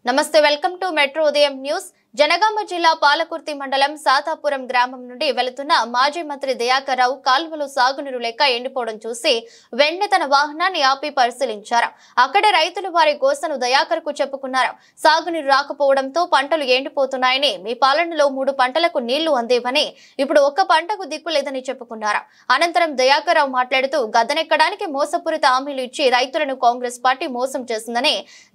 నమస్తే welcome to metro ఉదయం news. Janagama జిల్లా పాలకుర్తి మండలం సాతాపురం గ్రామం నుండి వెళుతున్న మాజీ మంత్రి దయాకర్ రావు కాల్వలో సాగునీరు లేక ఎండిపోవడం చూసి వెంటనే తన వాహనాన్ని ఆపి పరిశీలించారు। అక్కడ రైతులు వారి గోసను దయాకర్ కు చెప్పుకున్నారు। సాగునీరు రాకపోవడంతో పంటలు ఎండిపోతున్నాయని, మీ పాలనలో 3 పంటలకు నీళ్లు అందేవని, ఇప్పుడు ఒక్క పంటకు దిక్కు లేదని చెప్పుకున్నారు। అనంతరం దయాకర్ రావు మాట్లాడుతూ గద్దెనెక్కడానికి మోసపూరిత హామీలు ఇచ్చి రైతులను కాంగ్రెస్ పార్టీ మోసం చేసిందని,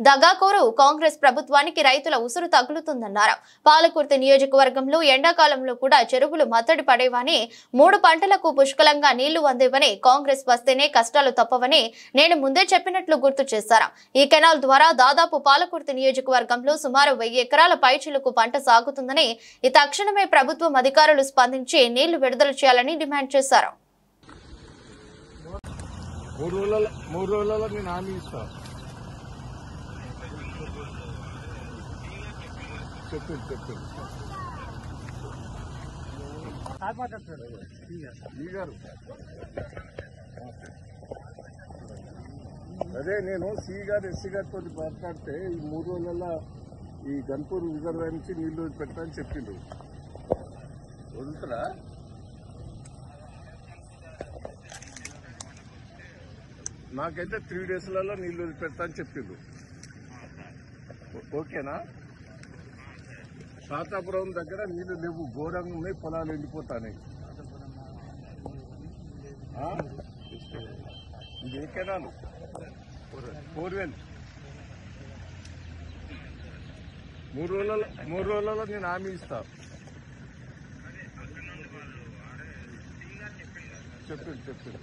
దగాకోరు కాంగ్రెస్ ప్రభుత్వానికి రైతుల ఉసురు తగులుతుందన్నారు। పాలకుర్తి నియోజకవర్గంలో ఎండాకాలంలో కూడా చెరువులు మత్తడి పడేవని, 3 పంటలకు పుష్కలంగా నీళ్లు అందేవని, కాంగ్రెస్ వస్తేనే కష్టాలు తప్పవని నేను ముందే చెప్పినట్లు గుర్తు చేశారు। ఈ కెనాల్ ద్వారా దాదాపు పాలకుర్తి నియోజకవర్గంలో సుమారు 1000 ఎకరాల పైచిలకు పంట సాగుతుందని, ఈ తక్షణమే ప్రభుత్వం అధికారులు స్పందించి నీళ్లు విడుదల చేయాలని డిమాండ్ చేశారు। అదే నేను సి గారు ఎస్సీ గారితో మాట్లాడితే ఈ 3 రోజులలో ఈ గన్పూర్ రిజర్వాయర్ నుంచి నీళ్లు వదిలిపెట్టని చెప్పిండు। వదులుతారా? నాకైతే 3 డేస్లలో నీళ్లు వదిలిపెడతా అని చెప్పిండు। ఓకేనా? సాతాపురం దగ్గర నీళ్లు లేవు, ఘోరంగా ఉన్నాయి, పొలాలు ఎండిపోతాయి। ఇది ఏ కెనాలు? 4 వేలు। 3 రోజులలో నేను హామీ ఇస్తా। చెప్పిండు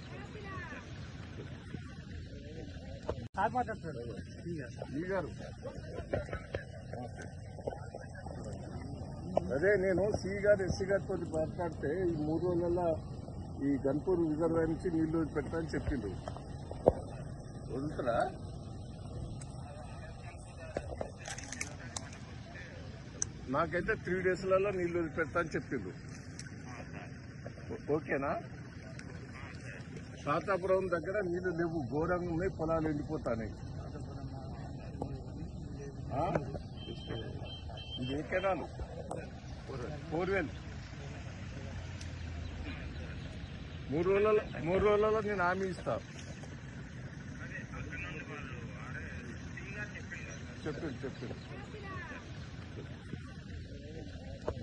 ఈ గారు। అదే నేను సి గారు ఎస్సీ గారితో మాట్లాడితే ఈ 3 రోజులలో ఈ గన్పూర్ రిజర్వాయర్ నుంచి నీళ్లు వదిలిపెట్టని చెప్పిండు। వదులుతారా? నాకైతే 3 డేస్లలో నీళ్లు వదిలిపెడతా అని చెప్పిండు। ఓకేనా? సాతాపురం దగ్గర నీళ్లు లేవు, ఘోరంగా ఉన్నాయి, పొలాలు ఎండిపోతాయి। ఇది ఏ కెనాలు? 4 వేలు। 3 రోజులలో నేను హామీ ఇస్తా। చెప్పిండు